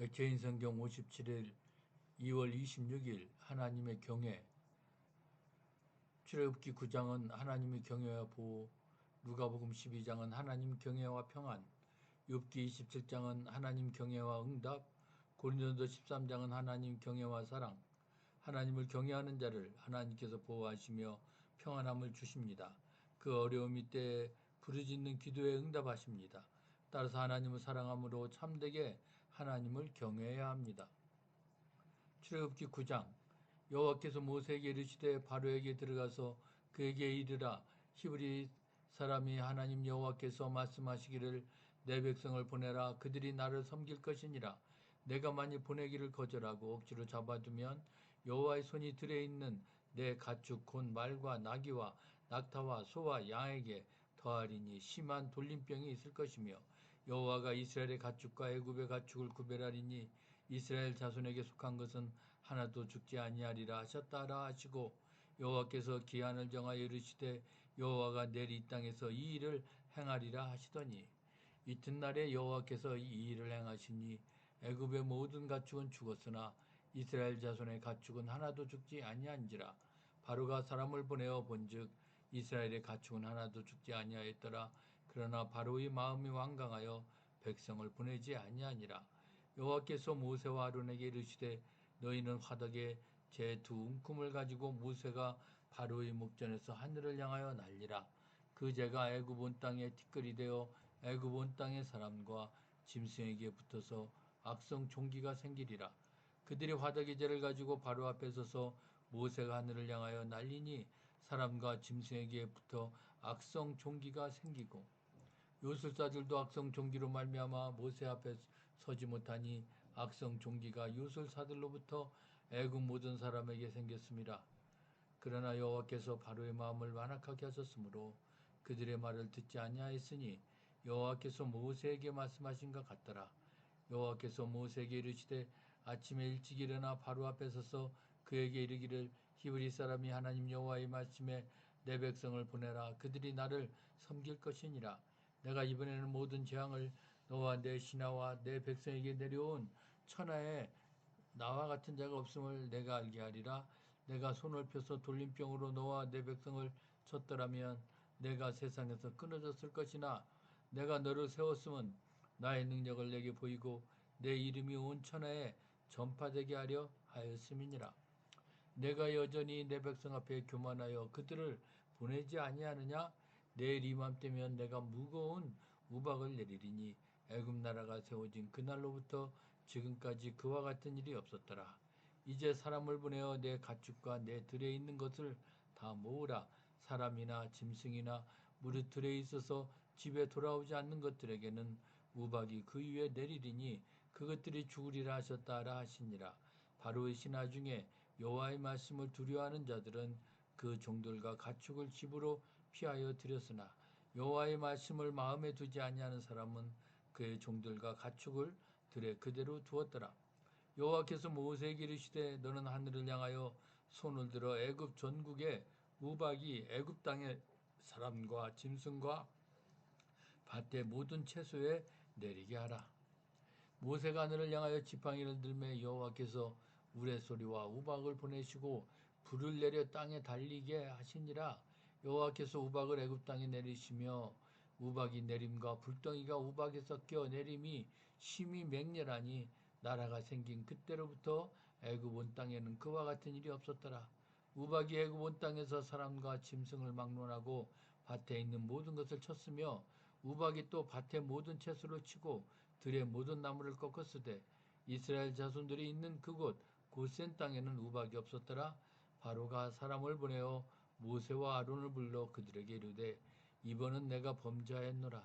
개인 성경 57일 2월 26일 하나님의 경외. 출애굽기 9장은 하나님의 경외와 보호, 누가복음 12장은 하나님 경외와 평안, 욥기 27장은 하나님 경외와 응답, 고린도서 13장은 하나님 경외와 사랑. 하나님을 경외하는 자를 하나님께서 보호하시며 평안함을 주십니다. 그 어려움이 때에 부르짖는 기도에 응답하십니다. 따라서 하나님을 사랑함으로 참되게 하나님을 경외해야 합니다. 출애굽기 9장. 여호와께서 모세에게 이르시되 바로에게 들어가서 그에게 이르라. 히브리 사람이 하나님 여호와께서 말씀하시기를 내 백성을 보내라. 그들이 나를 섬길 것이니라. 내가 만일 보내기를 거절하고 억지로 잡아두면 여호와의 손이 들에 있는 내 가축 곧 말과 나귀와 낙타와 소와 양에게 더하리니 심한 돌림병이 있을 것이며 여호와가 이스라엘의 가축과 애굽의 가축을 구별하리니 이스라엘 자손에게 속한 것은 하나도 죽지 아니하리라 하셨다라 하시고 여호와께서 기한을 정하여 이르시되 여호와가 내일 이 땅에서 이 일을 행하리라 하시더니 이튿날에 여호와께서 이 일을 행하시니 애굽의 모든 가축은 죽었으나 이스라엘 자손의 가축은 하나도 죽지 아니한지라. 바로가 사람을 보내어 본즉 이스라엘의 가축은 하나도 죽지 아니하였더라. 그러나 바로의 마음이 완강하여 백성을 보내지 아니하니라. 여호와께서 모세와 아론에게 이르시되 너희는 화덕에 제 두 움큼을 가지고 모세가 바로의 목전에서 하늘을 향하여 날리라. 그 재가 애굽 온 땅에 티끌이 되어 애굽 온 땅의 사람과 짐승에게 붙어서 악성 종기가 생기리라. 그들이 화덕의 재를 가지고 바로 앞에 서서 모세가 하늘을 향하여 날리니 사람과 짐승에게 붙어 악성 종기가 생기고 요술사들도 악성 종기로 말미암아 모세 앞에 서지 못하니 악성 종기가 요술사들로부터 애굽 모든 사람에게 생겼습니다. 그러나 여호와께서 바로의 마음을 완악하게 하셨으므로 그들의 말을 듣지 아니하였으니 여호와께서 모세에게 말씀하신 것 같더라. 여호와께서 모세에게 이르시되 아침에 일찍 일어나 바로 앞에 서서 그에게 이르기를 히브리 사람이 하나님 여호와의 말씀에 내 백성을 보내라. 그들이 나를 섬길 것이니라. 내가 이번에는 모든 재앙을 너와 내 신하와 내 백성에게 내려온 천하에 나와 같은 자가 없음을 내가 알게 하리라. 내가 손을 펴서 돌림병으로 너와 내 백성을 쳤더라면 내가 세상에서 끊어졌을 것이나 내가 너를 세웠음은 나의 능력을 내게 보이고 내 이름이 온 천하에 전파되게 하려 하였음이니라. 내가 여전히 내 백성 앞에 교만하여 그들을 보내지 아니하느냐? 내일 이맘때면 내가 무거운 우박을 내리리니 애굽 나라가 세워진 그날로부터 지금까지 그와 같은 일이 없었더라. 이제 사람을 보내어 내 가축과 내 들에 있는 것을 다 모으라. 사람이나 짐승이나 무릇 들에 있어서 집에 돌아오지 않는 것들에게는 우박이 그 위에 내리리니 그것들이 죽으리라 하셨다라 하시니라. 바로의 신하 중에 여호와의 말씀을 두려워하는 자들은 그 종들과 가축을 집으로 피하여 들였으나 여호와의 말씀을 마음에 두지 아니하는 사람은 그의 종들과 가축을 들에 그대로 두었더라. 여호와께서 모세에게 이르시되 너는 하늘을 향하여 손을 들어 애굽 전국에 우박이 애굽 땅의 사람과 짐승과 밭의 모든 채소에 내리게 하라. 모세가 하늘을 향하여 지팡이를 들매 여호와께서 우레소리와 우박을 보내시고 불을 내려 땅에 달리게 하시니라. 여호와께서 우박을 애굽 땅에 내리시며 우박이 내림과 불덩이가 우박에 섞여 내림이 심히 맹렬하니 나라가 생긴 그때로부터 애굽 온 땅에는 그와 같은 일이 없었더라. 우박이 애굽 온 땅에서 사람과 짐승을 막론하고 밭에 있는 모든 것을 쳤으며 우박이 또 밭의 모든 채소를 치고 들의 모든 나무를 꺾었으되 이스라엘 자손들이 있는 그곳 고센 땅에는 우박이 없었더라. 바로가 사람을 보내어 모세와 아론을 불러 그들에게 이르되 이번은 내가 범죄하였노라.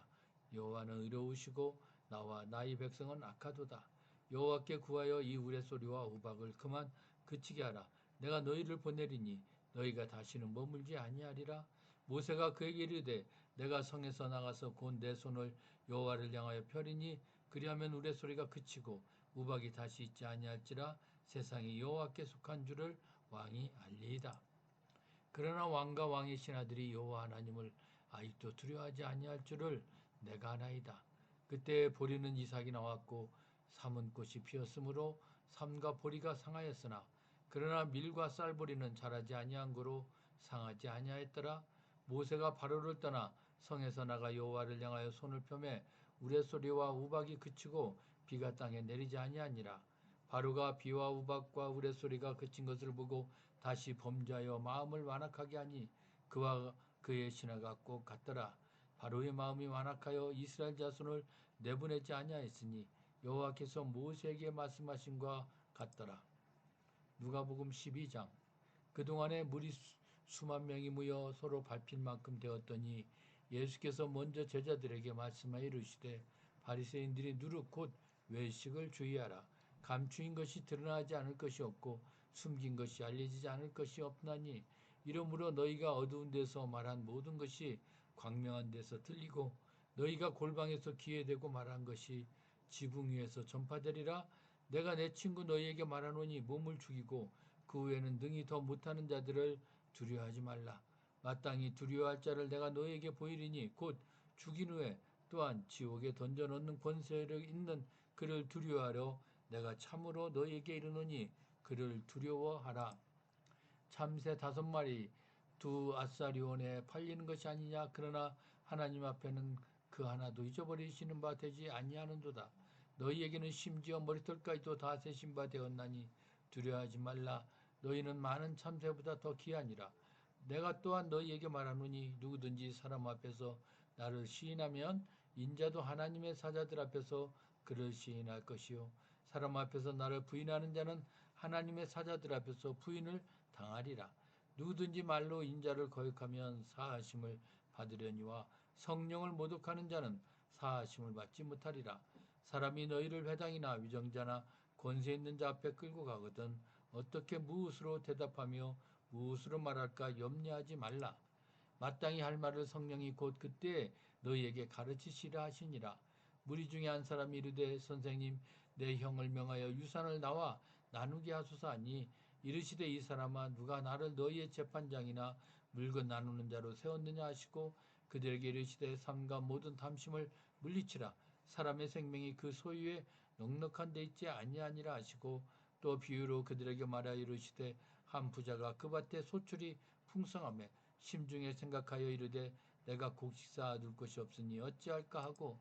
여호와는 의로우시고 나와 나의 백성은 악하도다. 여호와께 구하여 이 우레소리와 우박을 그만 그치게 하라. 내가 너희를 보내리니 너희가 다시는 머물지 아니하리라. 모세가 그에게 이르되 내가 성에서 나가서 곧 내 손을 여호와를 향하여 펴리니 그리하면 우레소리가 그치고 우박이 다시 있지 아니할지라. 세상이 여호와께 속한 줄을 왕이 알리이다. 그러나 왕과 왕의 신하들이 여호와 하나님을 아직도 두려워하지 아니할 줄을 내가 아나이다. 그때 보리는 이삭이 나왔고 삼은 꽃이 피었으므로 삼가 보리가 상하였으나 그러나 밀과 쌀보리는 자라지 아니한 고로 상하지 아니하였더라. 모세가 바로를 떠나 성에서 나가 여호와를 향하여 손을 펴매 우레소리와 우박이 그치고 비가 땅에 내리지 아니하니라. 바로가 비와 우박과 우레소리가 그친 것을 보고 다시 범죄하여 마음을 완악하게 하니 그와 그의 신하가 꼭 같더라. 바로의 마음이 완악하여 이스라엘 자손을 내보내지 아니하였으니 여호와께서 모세에게 말씀하신과 같더라. 누가복음 12장. 그동안에 물이 수만 명이 모여 서로 밟힐 만큼 되었더니 예수께서 먼저 제자들에게 말씀하여 이르시되 바리새인들이 누룩 곧 외식을 주의하라. 감추인 것이 드러나지 않을 것이 없고 숨긴 것이 알려지지 않을 것이 없나니 이러므로 너희가 어두운 데서 말한 모든 것이 광명한 데서 들리고 너희가 골방에서 귀에 대고 말한 것이 지붕 위에서 전파되리라. 내가 내 친구 너희에게 말하노니 몸을 죽이고 그 후에는 능히 더 못하는 자들을 두려워하지 말라. 마땅히 두려워할 자를 내가 너희에게 보이리니 곧 죽인 후에 또한 지옥에 던져넣는 권세력 있는 그를 두려워하려 내가 참으로 너희에게 이르노니 그를 두려워하라. 참새 5마리 두 아사리온에 팔리는 것이 아니냐. 그러나 하나님 앞에는 그 하나도 잊어버리시는 바 되지 아니하는도다. 너희에게는 심지어 머리털까지도 다 세신 바 되었나니 두려워하지 말라. 너희는 많은 참새보다 더 귀하니라. 내가 또한 너희에게 말하노니 누구든지 사람 앞에서 나를 시인하면 인자도 하나님의 사자들 앞에서 그를 시인할 것이요 사람 앞에서 나를 부인하는 자는 하나님의 사자들 앞에서 부인을 당하리라. 누구든지 말로 인자를 거역하면 사하심을 받으려니와 성령을 모독하는 자는 사하심을 받지 못하리라. 사람이 너희를 회당이나 위정자나 권세 있는 자 앞에 끌고 가거든 어떻게 무엇으로 대답하며 무엇으로 말할까 염려하지 말라. 마땅히 할 말을 성령이 곧 그때 너희에게 가르치시라 하시니라. 무리 중에 한 사람이 이르되 선생님 내 형을 명하여 유산을 나와 나누게 하소서 하니 이르시되 이 사람아 누가 나를 너희의 재판장이나 물건 나누는 자로 세웠느냐 하시고 그들에게 이르시되 삼가 모든 탐심을 물리치라. 사람의 생명이 그 소유에 넉넉한 데 있지 아니하니라 하시고 또 비유로 그들에게 말하여 이르시되 한 부자가 그 밭에 소출이 풍성하며 심중에 생각하여 이르되 내가 곡식 쌓아둘 것이 없으니 어찌할까 하고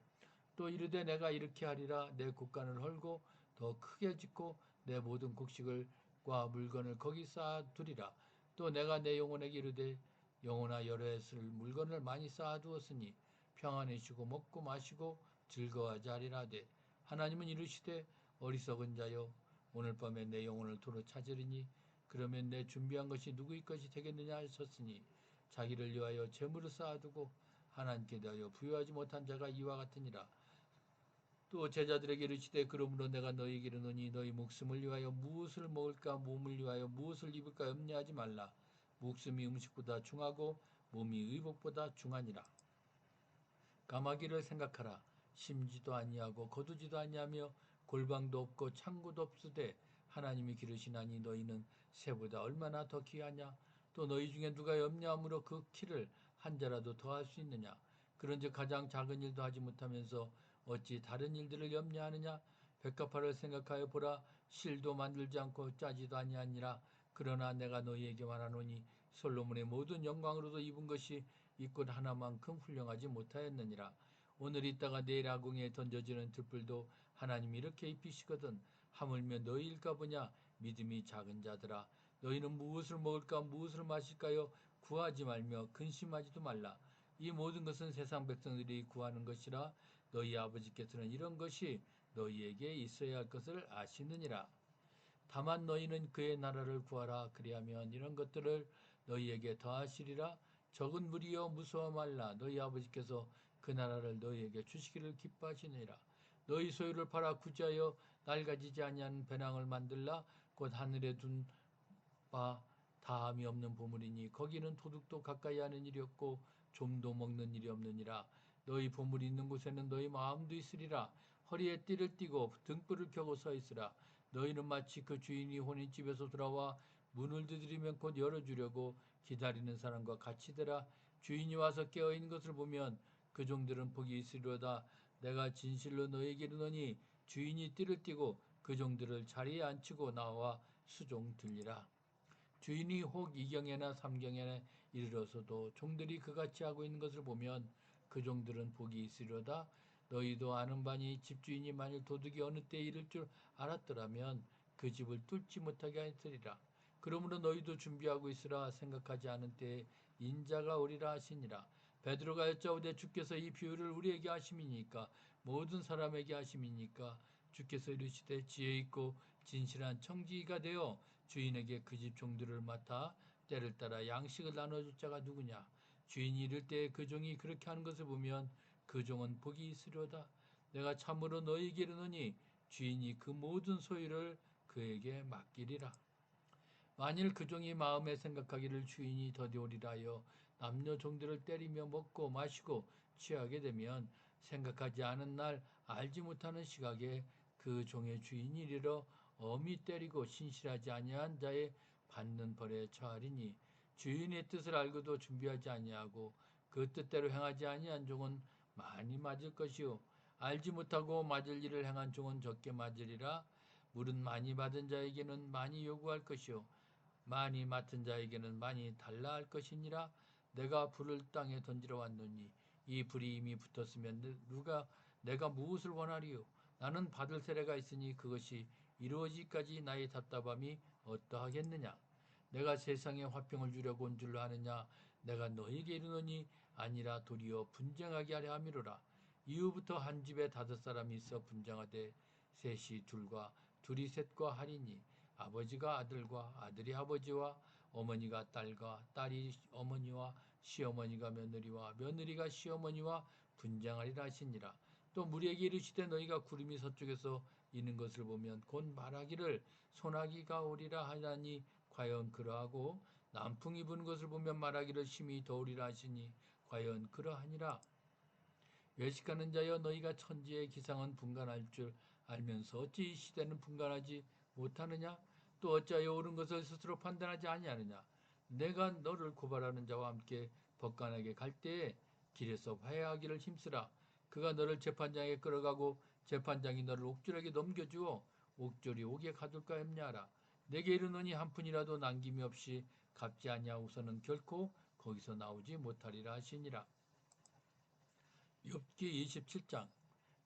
또 이르되 내가 이렇게 하리라. 내 곡간을 헐고 더 크게 짓고 내 모든 곡식을과 물건을 거기 쌓아두리라. 또 내가 내 영혼에게 이르되 영혼아 여러 해쓸 물건을 많이 쌓아두었으니 평안히 쉬고 먹고 마시고 즐거워하지 하리라되 하나님은 이르시되 어리석은 자여 오늘 밤에 내 영혼을 도로 찾으리니 그러면 내 준비한 것이 누구의 것이 되겠느냐 하셨으니 자기를 위하여 재물을 쌓아두고 하나님께 대하여 부여하지 못한 자가 이와 같으니라. 또 제자들에게 이르시되 그러므로 내가 너희에게 이르노니 너희 목숨을 위하여 무엇을 먹을까 몸을 위하여 무엇을 입을까 염려하지 말라. 목숨이 음식보다 중하고 몸이 의복보다 중하니라. 까마귀를 생각하라. 심지도 아니하고 거두지도 아니하며 골방도 없고 창고도 없으되 하나님이 기르시나니 너희는 새보다 얼마나 더 귀하냐. 또 너희 중에 누가 염려함으로 그 키를 한 자라도 더할 수 있느냐. 그런즉 가장 작은 일도 하지 못하면서 어찌 다른 일들을 염려하느냐. 백합화를 생각하여 보라. 실도 만들지 않고 짜지도 아니하니라. 그러나 내가 너희에게 말하노니 솔로몬의 모든 영광으로도 입은 것이 이 꽃 하나만큼 훌륭하지 못하였느니라. 오늘 있다가 내일 아궁이에 던져지는 들불도 하나님이 이렇게 입히시거든 하물며 너희일까 보냐. 믿음이 작은 자들아 너희는 무엇을 먹을까 무엇을 마실까요. 구하지 말며 근심하지도 말라. 이 모든 것은 세상 백성들이 구하는 것이라. 너희 아버지께서는 이런 것이 너희에게 있어야 할 것을 아시느니라. 다만 너희는 그의 나라를 구하라. 그리하면 이런 것들을 너희에게 더하시리라. 적은 무리여 무서워 말라. 너희 아버지께서 그 나라를 너희에게 주시기를 기뻐하시느니라. 너희 소유를 팔아 구제하여 낡아지지 아니하는 배낭을 만들라. 곧 하늘에 둔 바 다함이 없는 보물이니 거기는 도둑도 가까이 하는 일이 없고 좀도 먹는 일이 없느니라. 너희 보물이 있는 곳에는 너희 마음도 있으리라. 허리에 띠를 띠고 등불을 켜고 서 있으라. 너희는 마치 그 주인이 혼인집에서 돌아와 문을 두드리면 곧 열어주려고 기다리는 사람과 같이 되라. 주인이 와서 깨어있는 것을 보면 그 종들은 복이 있으리로다. 내가 진실로 너희에게 이르노니 주인이 띠를 띠고 그 종들을 자리에 앉히고 나와 수종 들리라. 주인이 혹 이경에나 삼경에 이르러서도 종들이 그같이 하고 있는 것을 보면 그 종들은 복이 있으려다. 너희도 아는 바니 집주인이 만일 도둑이 어느 때에 이를 줄 알았더라면 그 집을 뚫지 못하게 하였으리라. 그러므로 너희도 준비하고 있으라. 생각하지 않은 때에 인자가 오리라 하시니라. 베드로가 여짜오되 주께서 이 비유를 우리에게 하심이니까 모든 사람에게 하심이니까 주께서 이르시되 지혜 있고 진실한 청지기가 되어 주인에게 그 집 종들을 맡아 때를 따라 양식을 나눠줄 자가 누구냐. 주인이 이를 때에 그 종이 그렇게 하는 것을 보면 그 종은 복이 있으려다. 내가 참으로 너희에게 이르노니 주인이 그 모든 소유를 그에게 맡기리라. 만일 그 종이 마음에 생각하기를 주인이 더디오리라 하여 남녀 종들을 때리며 먹고 마시고 취하게 되면 생각하지 않은 날 알지 못하는 시각에 그 종의 주인이 이르러 엄히 때리고 신실하지 아니한 자의 받는 벌에 처하리니 주인의 뜻을 알고도 준비하지 아니하고 그 뜻대로 행하지 아니한 종은 많이 맞을 것이요 알지 못하고 맞을 일을 행한 종은 적게 맞으리라. 물은 많이 받은 자에게는 많이 요구할 것이요 많이 맡은 자에게는 많이 달라 할 것이니라. 내가 불을 땅에 던지러 왔노니 이 불이 이미 붙었으면 내가 무엇을 원하리요. 나는 받을 세례가 있으니 그것이 이루어지기까지 나의 답답함이 어떠하겠느냐. 내가 세상에 화평을 주려고 온 줄로 아느냐. 내가 너에게 이르노니 아니라 도리어 분쟁하게 하려 함이로라. 이후부터 한 집에 5사람이 있어 분쟁하되 셋이 둘과 둘이 셋과 하리니 아버지가 아들과 아들이 아버지와 어머니가 딸과 딸이 어머니와 시어머니가 며느리와 며느리가 시어머니와 분쟁하리라 하시니라. 또 무리에게 이르시되 너희가 구름이 서쪽에서 이는 것을 보면 곧 말하기를 소나기가 오리라 하나니 과연 그러하고 남풍이 부는 것을 보면 말하기를 심히 더우리라 하시니 과연 그러하니라. 외식하는 자여 너희가 천지의 기상은 분간할 줄 알면서 어찌 이 시대는 분간하지 못하느냐. 또 어찌하여 옳은 것을 스스로 판단하지 아니하느냐. 내가 너를 고발하는 자와 함께 법관에게 갈 때에 길에서 화해하기를 힘쓰라. 그가 너를 재판장에 끌어가고 재판장이 너를 옥졸에게 넘겨주어 옥졸이 옥에 가둘까 염려하라. 내게 이르노니 한 푼이라도 남김이 없이 갚지 아니하고서는 결코 거기서 나오지 못하리라 하시니라. 욥기 27장.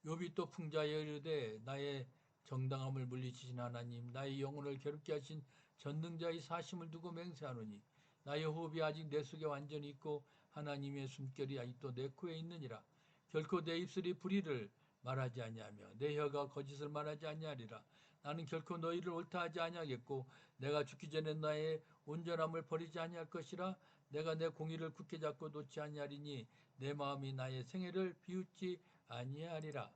욥이 또 풍자에 이르되 나의 정당함을 물리치신 하나님, 나의 영혼을 괴롭게 하신 전능자의 사심을 두고 맹세하노니 나의 호흡이 아직 내 속에 완전히 있고 하나님의 숨결이 아직도 내 코에 있느니라. 결코 내 입술이 불의를 말하지 아니하며 내 혀가 거짓을 말하지 아니하리라. 나는 결코 너희를 옳다하지 아니하겠고 내가 죽기 전에 나의 온전함을 버리지 아니할 것이라. 내가 내 공의를 굳게 잡고 놓지 아니하리니 내 마음이 나의 생애를 비웃지 아니하리라.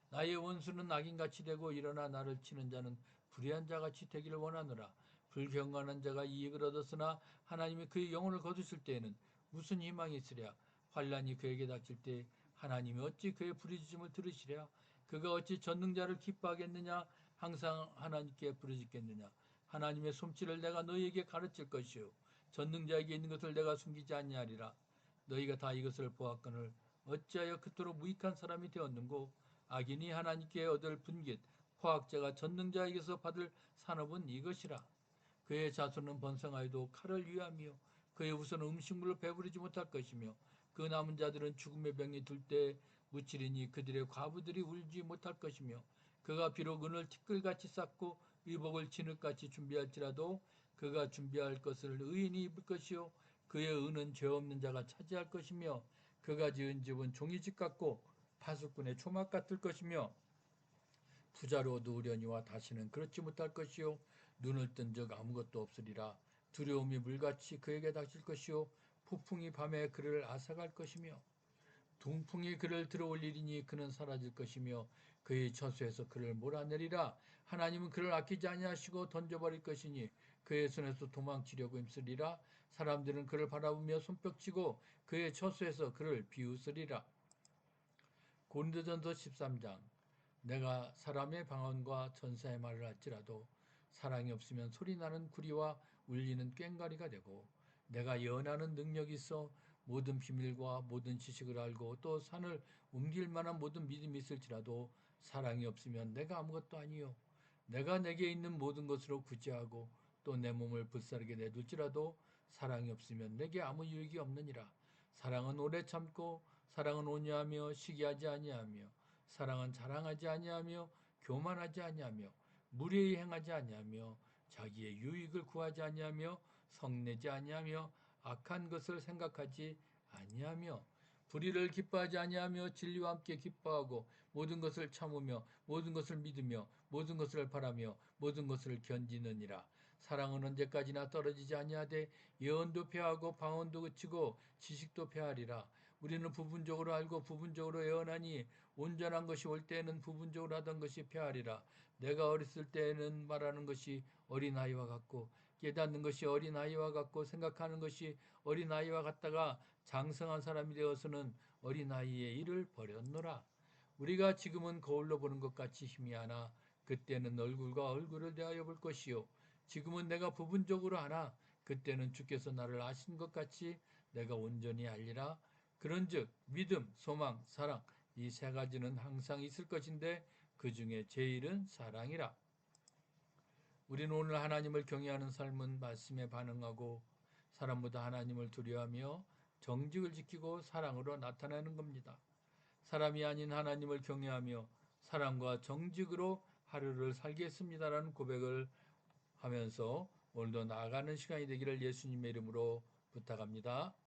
나의 원수는 악인같이 되고 일어나 나를 치는 자는 불의한 자같이 되기를 원하노라. 불경건한 자가 이익을 얻었으나 하나님이 그의 영혼을 거두실 때에는 무슨 희망이 있으랴. 환란이 그에게 닥칠 때 하나님이 어찌 그의 부르짖음을 들으시랴. 그가 어찌 전능자를 기뻐하겠느냐. 항상 하나님께 부르짖겠느냐. 하나님의 솜씨를 내가 너희에게 가르칠 것이요 전능자에게 있는 것을 내가 숨기지 아니하리라. 너희가 다 이것을 보았거늘 어찌하여 그토록 무익한 사람이 되었는고. 악인이 하나님께 얻을 분깃 화학자가 전능자에게서 받을 산업은 이것이라. 그의 자손은 번성하여도 칼을 위하며 그의 후손은 음식물을 배부르지 못할 것이며 그 남은 자들은 죽음의 병이 들 때 묻히리니 그들의 과부들이 울지 못할 것이며 그가 비록 은을 티끌같이 쌓고 의복을 진흙같이 준비할지라도 그가 준비할 것을 의인이 입을 것이요 그의 은은 죄 없는 자가 차지할 것이며 그가 지은 집은 종이집 같고 파수꾼의 초막 같을 것이며 부자로 누우려니와 다시는 그렇지 못할 것이요 눈을 뜬 적 아무것도 없으리라. 두려움이 물같이 그에게 닥칠 것이요 폭풍이 밤에 그를 앗아갈 것이며 동풍이 그를 들어올리리니 그는 사라질 것이며 그의 처소에서 그를 몰아내리라. 하나님은 그를 아끼지 아니하시고 던져버릴 것이니 그의 손에서 도망치려고 힘쓰리라. 사람들은 그를 바라보며 손뼉치고 그의 처소에서 그를 비웃으리라. 고린도전서 13장. 내가 사람의 방언과 천사의 말을 할지라도 사랑이 없으면 소리나는 구리와 울리는 꽹과리가 되고 내가 예언하는 능력이 있어 모든 비밀과 모든 지식을 알고 또 산을 옮길 만한 모든 믿음이 있을지라도 사랑이 없으면 내가 아무것도 아니요. 내가 내게 있는 모든 것으로 구제하고 또 내 몸을 불사르게 내둘지라도 사랑이 없으면 내게 아무 유익이 없느니라. 사랑은 오래 참고 사랑은 온유하며 시기하지 아니하며 사랑은 자랑하지 아니하며 교만하지 아니하며 무례히 행하지 아니하며 자기의 유익을 구하지 아니하며 성내지 아니하며 악한 것을 생각하지 아니하며 불의를 기뻐하지 아니하며 진리와 함께 기뻐하고 모든 것을 참으며 모든 것을 믿으며 모든 것을 바라며 모든 것을 견디느니라. 사랑은 언제까지나 떨어지지 아니하되 예언도 패하고 방언도 그치고 지식도 패하리라. 우리는 부분적으로 알고 부분적으로 예언하니 온전한 것이 올 때에는 부분적으로 하던 것이 패하리라. 내가 어렸을 때에는 말하는 것이 어린아이와 같고 깨닫는 것이 어린아이와 같고 생각하는 것이 어린아이와 같다가 장성한 사람이 되어서는 어린아이의 일을 버렸노라. 우리가 지금은 거울로 보는 것 같이 희미하나 그때는 얼굴과 얼굴을 대하여 볼 것이요. 지금은 내가 부분적으로 하나 그때는 주께서 나를 아신 것 같이 내가 온전히 알리라. 그런즉 믿음, 소망, 사랑 이 세 가지는 항상 있을 것인데 그 중에 제일은 사랑이라. 우리는 오늘 하나님을 경외하는 삶은 말씀에 반응하고 사람보다 하나님을 두려워하며 정직을 지키고 사랑으로 나타내는 겁니다. 사람이 아닌 하나님을 경외하며 사랑과 정직으로 하루를 살겠습니다라는 고백을 하면서 오늘도 나아가는 시간이 되기를 예수님의 이름으로 부탁합니다.